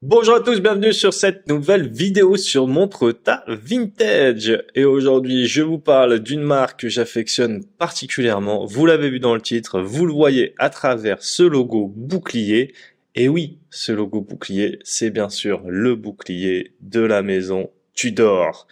Bonjour à tous, bienvenue sur cette nouvelle vidéo sur Montre ta Vintage. Et aujourd'hui, je vous parle d'une marque que j'affectionne particulièrement. Vous l'avez vu dans le titre, vous le voyez à travers ce logo bouclier. Et oui, ce logo bouclier, c'est bien sûr le bouclier de la maison Tudor.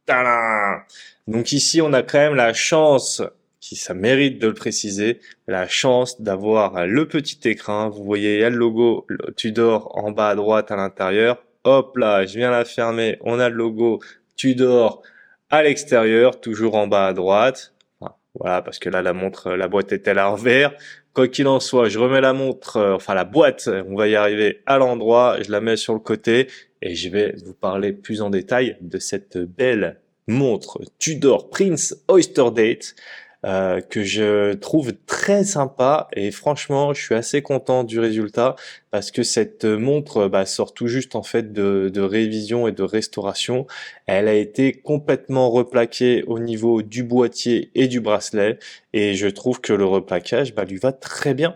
Tadam! Donc ici, on a quand même la chance, ça mérite de le préciser, la chance d'avoir le petit écrin. Vous voyez, il y a le logo Tudor en bas à droite à l'intérieur. Hop là, je viens la fermer. On a le logo Tudor à l'extérieur, toujours en bas à droite. Enfin, voilà, parce que là, la montre, la boîte est à l'envers. Quoi qu'il en soit, je remets la montre, enfin la boîte, on va y arriver à l'endroit. Je la mets sur le côté et je vais vous parler plus en détail de cette belle montre Tudor Prince Oyster Date que je trouve très sympa et franchement je suis assez content du résultat parce que cette montre sort tout juste en fait de révision et de restauration. Elle a été complètement replaquée au niveau du boîtier et du bracelet et je trouve que le replaquage lui va très bien.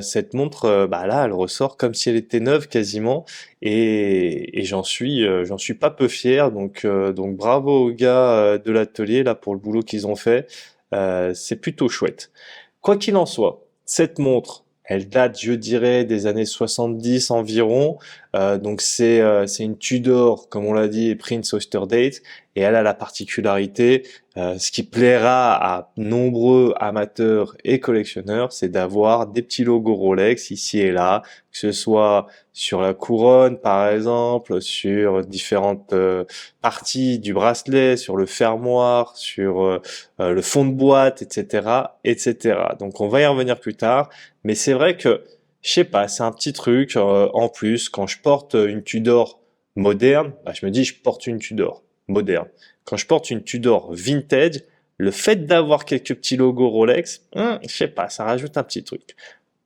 Cette montre là elle ressort comme si elle était neuve quasiment et j'en suis pas peu fier donc bravo aux gars de l'atelier là pour le boulot qu'ils ont fait. C'est plutôt chouette. Quoi qu'il en soit, cette montre, elle date, je dirais, des années 70 environ. Donc c'est une Tudor, comme on l'a dit, Prince Oyster Date, et elle a la particularité, ce qui plaira à nombreux amateurs et collectionneurs, c'est d'avoir des petits logos Rolex ici et là, que ce soit sur la couronne par exemple, sur différentes parties du bracelet, sur le fermoir, sur le fond de boîte, etc., etc. Donc on va y revenir plus tard, mais c'est vrai que je sais pas, c'est un petit truc en plus quand je porte une Tudor moderne, je me dis je porte une Tudor moderne. Quand je porte une Tudor vintage, le fait d'avoir quelques petits logos Rolex, je sais pas, ça rajoute un petit truc.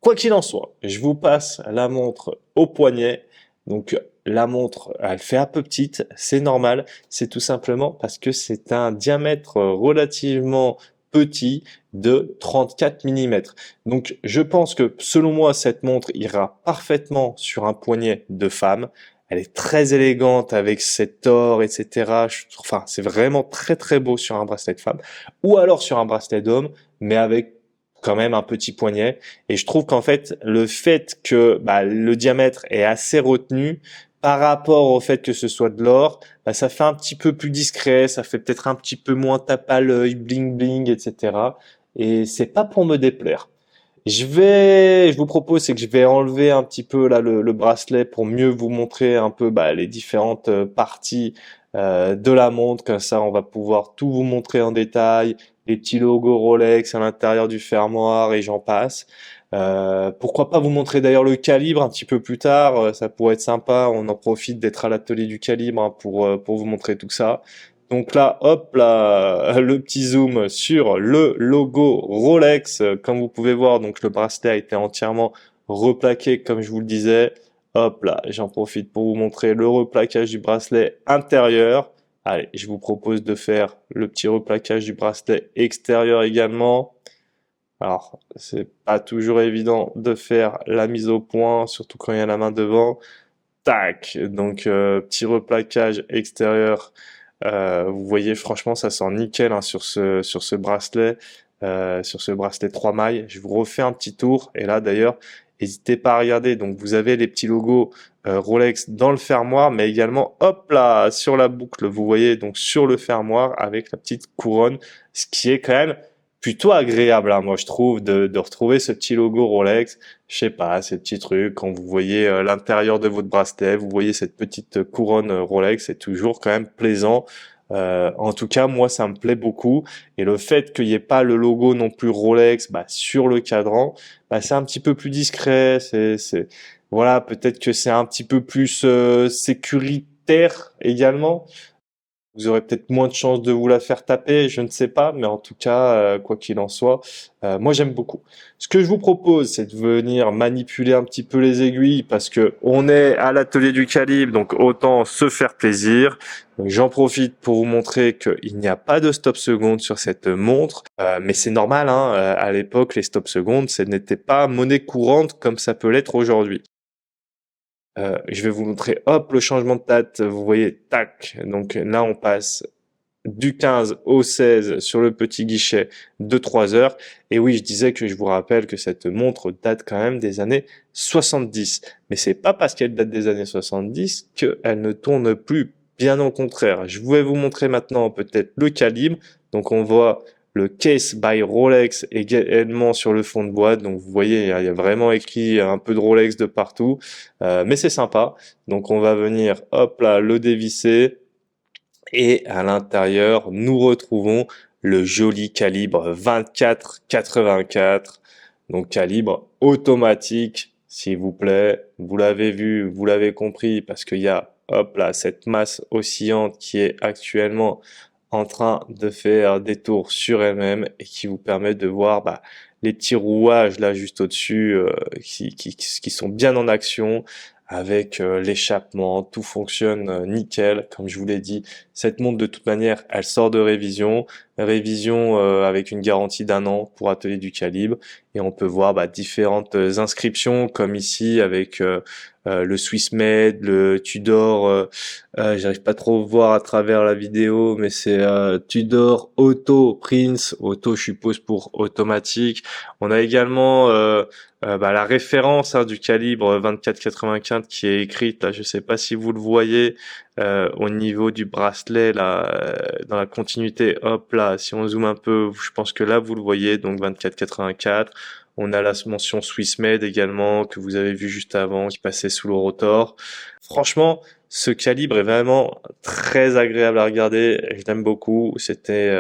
Quoi qu'il en soit, je vous passe la montre au poignet. Donc la montre, elle fait un peu petite, c'est normal, c'est tout simplement parce que c'est un diamètre relativement petit de 34 mm. Donc je pense que selon moi, cette montre ira parfaitement sur un poignet de femme. Elle est très élégante avec cet or, etc. Enfin, c'est vraiment très très beau sur un bracelet de femme. Ou alors sur un bracelet d'homme, mais avec quand même un petit poignet. Et je trouve qu'en fait, le fait que le diamètre est assez retenu par rapport au fait que ce soit de l'or, ça fait un petit peu plus discret, ça fait peut-être un petit peu moins tape à l'œil, bling bling, etc. Et c'est pas pour me déplaire. Je vous propose, c'est que je vais enlever un petit peu là le bracelet pour mieux vous montrer un peu les différentes parties de la montre. Comme ça, on va pouvoir tout vous montrer en détail, les petits logos Rolex à l'intérieur du fermoir et j'en passe. Pourquoi pas vous montrer d'ailleurs le calibre un petit peu plus tard, ça pourrait être sympa. On en profite d'être à l'atelier du calibre pour vous montrer tout ça. Donc là, hop là, le petit zoom sur le logo Rolex. Comme vous pouvez voir, donc le bracelet a été entièrement replaqué, comme je vous le disais. Hop là, j'en profite pour vous montrer le replaquage du bracelet intérieur. Allez, je vous propose de faire le petit replaquage du bracelet extérieur également. Alors, c'est pas toujours évident de faire la mise au point, surtout quand il y a la main devant. Tac, donc petit replaquage extérieur. Vous voyez, franchement, ça sent nickel sur ce bracelet, sur ce bracelet 3 mailles. Je vous refais un petit tour. Et là, d'ailleurs, n'hésitez pas à regarder. Donc, vous avez les petits logos Rolex dans le fermoir, mais également, hop là, sur la boucle. Vous voyez, donc sur le fermoir avec la petite couronne, ce qui est quand même plutôt agréable, hein, moi je trouve, de retrouver ce petit logo Rolex. Je sais pas, ces petits trucs, quand vous voyez l'intérieur de votre bracelet, vous voyez cette petite couronne Rolex, c'est toujours quand même plaisant. En tout cas, moi, ça me plaît beaucoup. Et le fait qu'il n'y ait pas le logo non plus Rolex sur le cadran, c'est un petit peu plus discret. Voilà, peut-être que c'est un petit peu plus sécuritaire également. Vous aurez peut-être moins de chances de vous la faire taper, je ne sais pas, mais en tout cas, quoi qu'il en soit, moi j'aime beaucoup. Ce que je vous propose, c'est de venir manipuler un petit peu les aiguilles parce que on est à l'atelier du calibre, donc autant se faire plaisir. Donc j'en profite pour vous montrer qu'il n'y a pas de stop seconde sur cette montre, mais c'est normal, hein, à l'époque les stop secondes, ce n'était pas monnaie courante comme ça peut l'être aujourd'hui. Je vais vous montrer, hop, le changement de date. Vous voyez, tac. Donc là, on passe du 15 au 16 sur le petit guichet de 3 heures. Et oui, je disais que je vous rappelle que cette montre date quand même des années 70. Mais c'est pas parce qu'elle date des années 70 qu'elle ne tourne plus. Bien au contraire. Je vais vous montrer maintenant peut-être le calibre. Donc on voit le Case by Rolex également sur le fond de boîte. Donc vous voyez, il y a vraiment écrit un peu de Rolex de partout. Mais c'est sympa. Donc on va venir, hop là, le dévisser. Et à l'intérieur, nous retrouvons le joli calibre 24-84. Donc calibre automatique, s'il vous plaît. Vous l'avez vu, vous l'avez compris, parce qu'il y a, hop là, cette masse oscillante qui est actuellement en train de faire des tours sur elle-même et qui vous permet de voir les petits rouages là juste au-dessus qui sont bien en action avec l'échappement, tout fonctionne nickel. Comme je vous l'ai dit, cette montre de toute manière, elle sort de révision, avec une garantie d'1 an pour atelier du calibre, et on peut voir différentes inscriptions comme ici avec le Swiss Made, le Tudor, j'arrive pas trop à voir à travers la vidéo, mais c'est Tudor Auto Prince, auto je suppose pour automatique. On a également la référence du calibre 24-95 qui est écrite là, je sais pas si vous le voyez au niveau du bracelet là, dans la continuité, hop là, si on zoome un peu, je pense que là vous le voyez, donc 24-84. On a la mention Swiss Made également que vous avez vu juste avant qui passait sous le rotor. Franchement, ce calibre est vraiment très agréable à regarder. Je l'aime beaucoup. C'était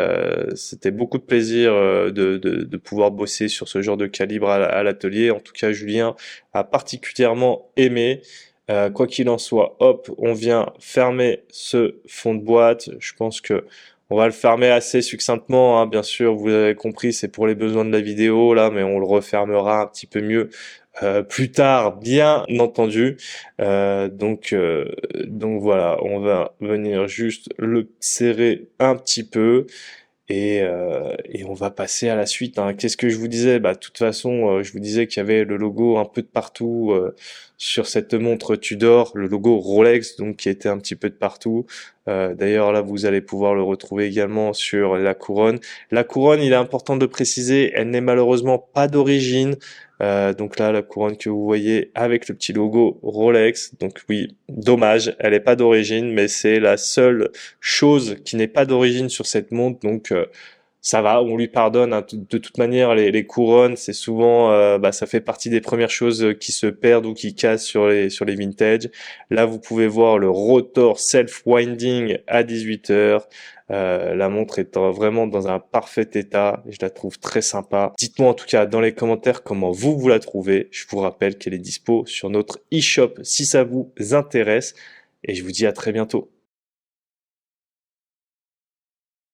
beaucoup de plaisir de pouvoir bosser sur ce genre de calibre à l'atelier. En tout cas, Julien a particulièrement aimé. Quoi qu'il en soit, hop, on vient fermer ce fond de boîte. Je pense que on va le fermer assez succinctement, hein, bien sûr, vous avez compris, c'est pour les besoins de la vidéo là, mais on le refermera un petit peu mieux plus tard, bien entendu. Donc voilà, on va venir juste le serrer un petit peu. Et on va passer à la suite, hein. Qu'est-ce que je vous disais? De toute façon, je vous disais qu'il y avait le logo un peu de partout sur cette montre Tudor, le logo Rolex, donc qui était un petit peu de partout. D'ailleurs, là, vous allez pouvoir le retrouver également sur la couronne. La couronne, il est important de préciser, elle n'est malheureusement pas d'origine. Donc là, la couronne que vous voyez avec le petit logo Rolex. Donc oui, dommage, elle n'est pas d'origine, mais c'est la seule chose qui n'est pas d'origine sur cette montre. Donc ça va, on lui pardonne, hein. De toute manière, les couronnes, c'est souvent, ça fait partie des premières choses qui se perdent ou qui cassent sur les vintage. Là, vous pouvez voir le rotor self-winding à 18 heures. La montre est vraiment dans un parfait état et je la trouve très sympa. Dites-moi en tout cas dans les commentaires comment vous la trouvez. Je vous rappelle qu'elle est dispo sur notre e-shop si ça vous intéresse et je vous dis à très bientôt.